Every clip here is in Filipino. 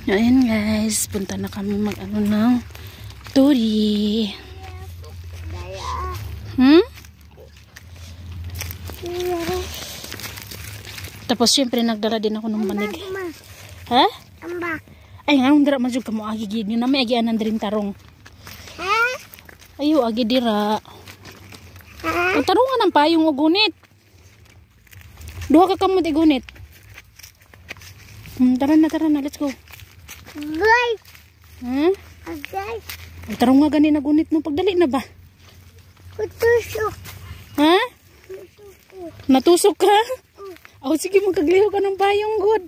Ayan guys, punta na kami mag-ano ng turi. Tapos syempre nagdala din ako ng manig. Ha? Ay nga, hindi man ka mo agigid nyo na may agianan din tarong. Ayo, agi dira. Ang tarungan ng payong o gunit. Duha ka kamot igunit. Tara na, let's go. Guys. Guys. Ang tarungan gani na gunit no, pagdali na ba? Natusok. Ha? Natusok ka? Oh, sige, magkagliho ka ng payong, good.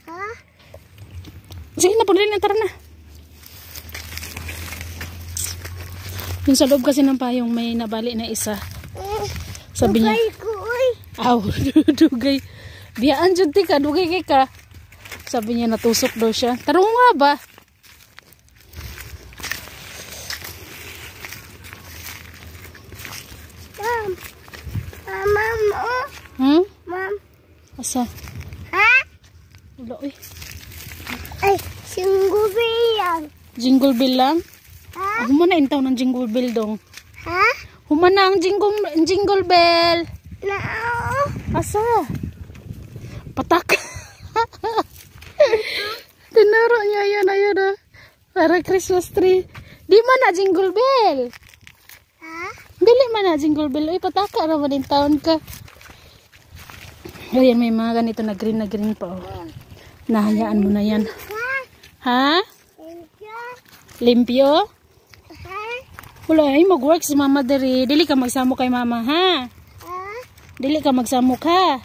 Ha? Sige na, pagdali na, tara na. Yung sa loob kasi ng payong may nabali na isa. Sabi niya, aw, dugay. Biyaan dyan ka, dugay kay ka. Sabi niya natusok daw siya. Tarong nga ba? Ma'am. Ma'am. Asa? Ha? Wala eh. Ay, jingle bell yan. Jingle bell lang? Ha? Humana intaw ng jingle bell dong. Ha? Humana ang jingle bell. Nao. Asa? Patak. Tinaro niya yan, ayun ah. Para Christmas tree. Di man na jingle bell. Ha? Dili man na jingle bell. Uy, pataka naman din taon ka. Ayan, may mga ganito na green pa. Oh. Nahayaan mo na yan. Ha? Limpyo? Ha? Wala ay, mag-work si mama diri. Dili ka magsamo kay mama, ha? Ha? Dili ka magsamok, ha?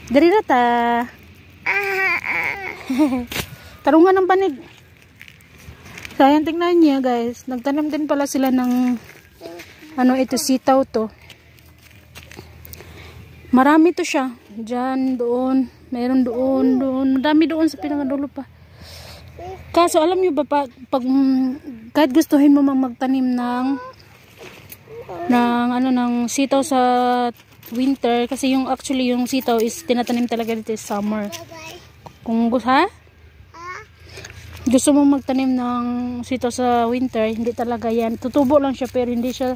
Diri na ta. Tarungan ng panig. Sayang, tingnan niya guys. Nagtanim din pala sila ng ano ito, sitaw to. Marami to siya. Diyan, doon. Meron doon. Madami doon sa pinakadulo pa. Kaso alam niyo ba pag kahit gustuhin mo magtanim ng sitaw sa winter, kasi yung actually yung sitaw is tinatanim talaga dito sa summer. Kung gusto mo magtanim ng sitaw sa winter, hindi talaga yan. Tutubo lang siya pero hindi siya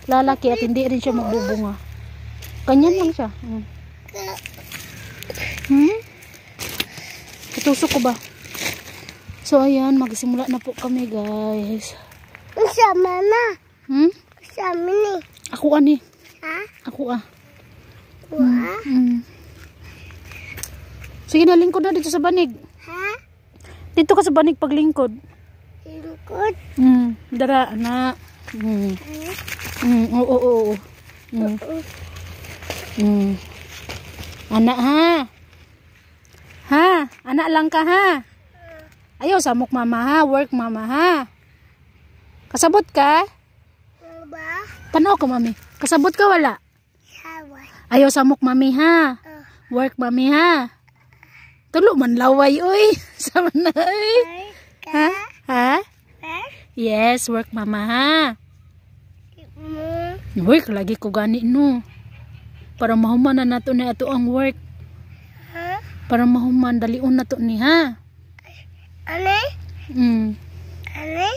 lalaki at hindi rin siya magbubunga. Ganyan lang siya. Katusok ko ba? So ayan, magsimula na po kami guys. Kasama na. Kasama ni. Ako ani. Ha? Ako Wah. Sige na, lingkod na dito sa banig. Ha? Dito ka sa banig paglingkod. Lingkod. Dara, anak. Oo. Anak ha. Ha? Anak lang ka ha. Ayaw, samok mama ha. Work mama ha. Kasabot ka? Ba? Tanaw ka mami. Kasabot ka wala? Sawa. Ayaw, samok mami ha. Work mami ha. Tulo man laway uy. Sama na uy. Ha? Ha? Yes, work mama ha. Work lagi ko gani no. Para mahuman na nato ni ato ang work. Ha? Para mahuman dalion nato ni ha. Ane? Ane?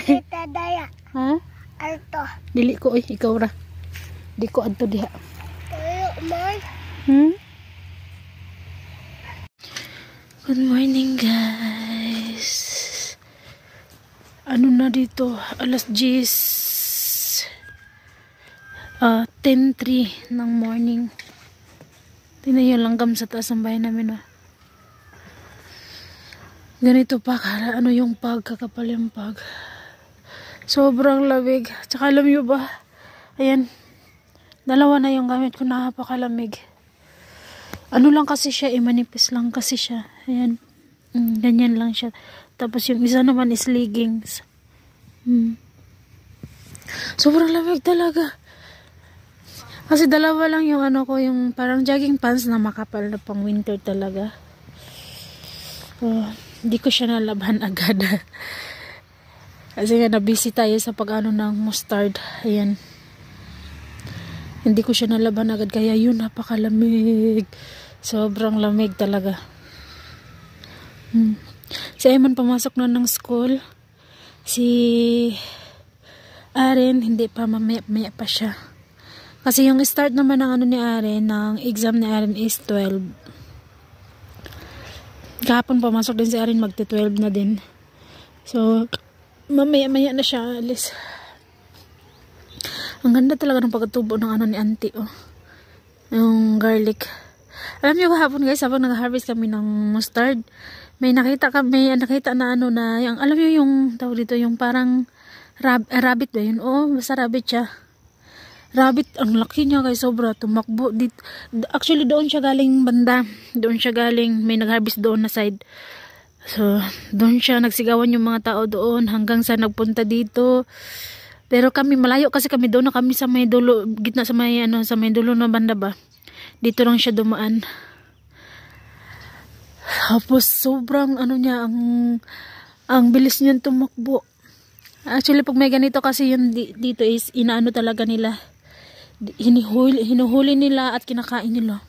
Kita daya. Ha? Alto. Dili ko ikaw ra. Di ko adto diha. Tayo, Mar. Good morning guys. Ano na dito? Alas 10. 10:03 ng morning. Tingnan yung langgam sa taas ng bahay namin. Ganito pa, yung pag, kakapal yung pag. Sobrang lamig. Tsaka alam nyo ba, ayan, dalawa na yung gamit ko, napakalamig. Ano lang kasi siya, manipis lang kasi siya. Ayan, ganyan lang siya. Tapos yung isa naman is leggings. Sobrang lamig talaga. Kasi dalawa lang yung yung parang jogging pants na makapal na pang winter talaga. Hindi ko siya nalaban agad. Kasi nga nabisi tayo sa pag-ano ng mustard. Ayan. Hindi ko siya nalaban agad, kaya yun, napakalamig. Sobrang lamig talaga. Si Ayman pumasok na ng school. Si Aren, hindi pa, mamaya pa siya. Kasi yung start naman ng ano ni Aren, ng exam ni Aren is 12. Kahapon pumasok din si Aren, magte-12 na din. So, mamaya na siya alis. Ang ganda talaga ng pagkatubo ng ano ni auntie, oh. Yung garlic. Alam niyo kahapon guys, habang nag-harvest kami ng mustard, may nakita na ano na, yung, alam niyo yung tawag dito, yung parang rabbit ba yun? Oo, basta rabbit siya. Rabbit, ang laki niya guys, sobra, tumakbo. Actually, doon siya galing banda. Doon siya galing, may nag-harvest doon na side. So, doon siya, nagsigawan yung mga tao doon, hanggang sa nagpunta dito. Pero kami, malayo kasi kami doon na kami sa may dulo, gitna sa may, ano, sa may dulo ng banda ba. Dito lang siya dumaan. Tapos, sobrang, ano niya, ang bilis niyan tumakbo. Actually, pag may ganito kasi yun dito is, inaano talaga nila. Hinuhuli nila at kinakain nila.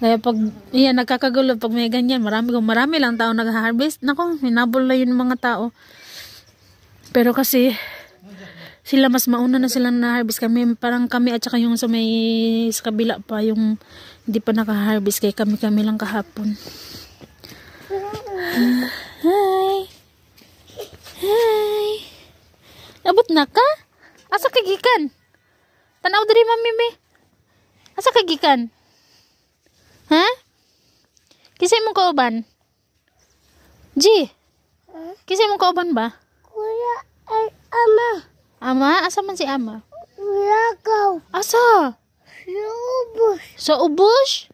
Kaya pag, yan, nagkakagulo, pag may ganyan, marami lang tao nag-harvest. Nako, hinabol na yun mga tao. Pero kasi, sila mas mauna na silang na-harvest kami. Parang kami at saka yung sa kabila pa, yung hindi pa naka-harvest. Kaya kami lang kahapon. Hi! Hi! Abot na ka? Asa kagikan? Tanaw diri mami me. Asa kagikan? Ha? Kisay mong kauban? G? Kisay mong kauban ba? Kuya ay ama. Ama? Asa man si ama? Lagaw. Asa? Lubos. Sa ubos?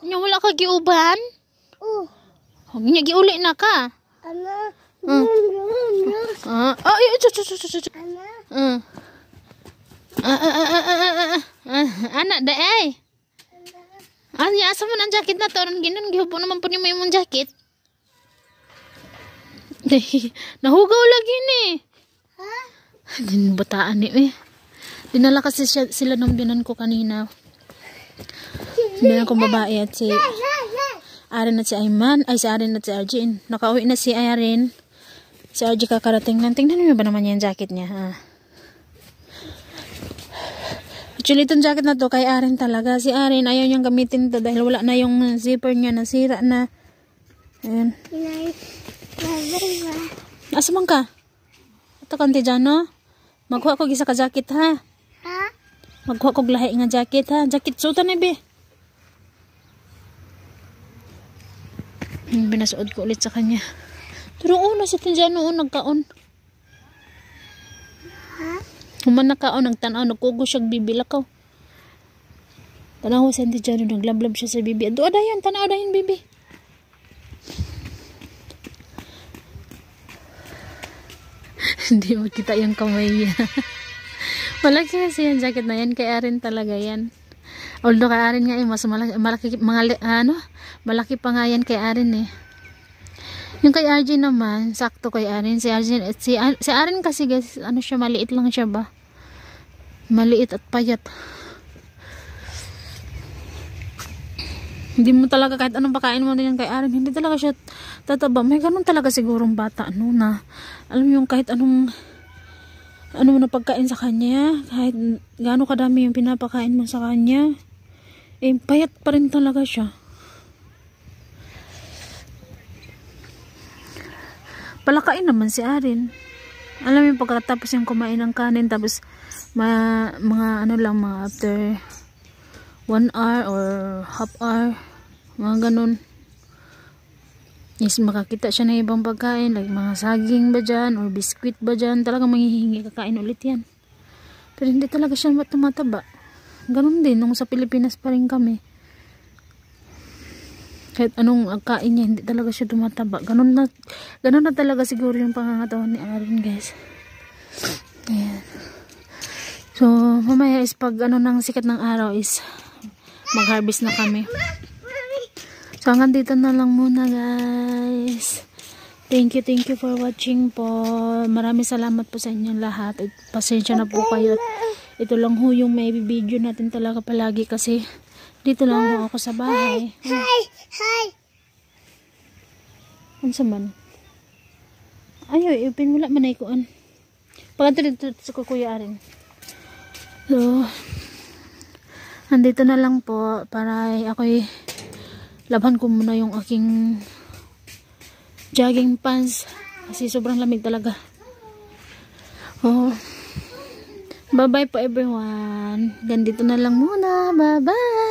Nya wala ka giuban? Nya giuli na ka? Ana. Ay, Ana. anak da ay. Anya asa man ang jacket na to? Ron ginan gihubo naman po ni mo imong jacket. Nahugaw lagi ni. Ha? Din bataan ni eh. Dinala kasi sila nung binan ko kanina. Binan ko babae at si Aren at si Ayman. Ay si Aren at si Arjin. Nakauwi na si Aren. Si Arjin kakarating lang. Tingnan niyo ba naman yung jacket niya ha? Actually itong jacket na to kay Aren talaga. Si Aren ayaw niyang gamitin to dahil wala na yung zipper niya. Nasira na. Ayan. Asa man ka? Ito kanti dyan no? Magkuha ko isa ka jacket ha? Ha? Magkuha ko lahi nga jacket ha? Jacket sutan na be. Binasuod ko ulit sa kanya. Pero una si Tinjano nagkaon. Ha? Human nakaon, nagtanaw, nagkugo siyang bibi lakaw. Tanaw si Tinjano, naglablab siya sa bibi. Doa dayan, tanaw dayan bibi. Hindi makita yung kamay niya. Malaki kasi yung jacket na yan. Kay Aren talaga yan. Although kay Aren nga mas malaki malaki pa nga yan kay Aren eh. Yung kay Arjin naman, sakto kay Aren. Si Aren kasi guys, ano siya, maliit lang siya ba? Maliit at payat. Hindi mo talaga kahit anong pakain mo din kay Aren, hindi talaga siya tataba. May ganun talaga sigurong bata ano na alam mo yung kahit anong ano mo na pagkain sa kanya, kahit gaano kadami yung pinapakain mo sa kanya, eh payat pa rin talaga siya. Palakain naman si Aren. Alam mo yung pagkatapos yung kumain ng kanin tapos mga ano lang mga after 1 hour or half hour, mga ganun, is makakita siya ng ibang pagkain like mga saging ba dyan or biskwit ba dyan, talagang manghihingi kakain ulit yan. Pero hindi talaga siya tumataba. Ganun din nung sa Pilipinas pa rin kami, kahit anong kain niya hindi talaga siya tumataba. Ganun na talaga siguro yung pangangatawan ni Aren guys. Ayan. So mamaya is pag ano ng sikat ng araw is mag-harvest na kami. So hanggang dito na lang muna guys. Thank you for watching po. Maraming salamat po sa inyong lahat. At pasensya na po kayo. ito lang ho yung may video natin talaga palagi kasi dito lang ho ako sa bahay. Hi! Hi! Ano man? Ay, open wala man ay kuan. Pagkanto dito sa kuya rin. So, nandito na lang po para ako'y labhan ko muna yung aking jogging pants kasi sobrang lamig talaga. Oh. Bye bye po everyone. Ganito na lang muna. Bye bye.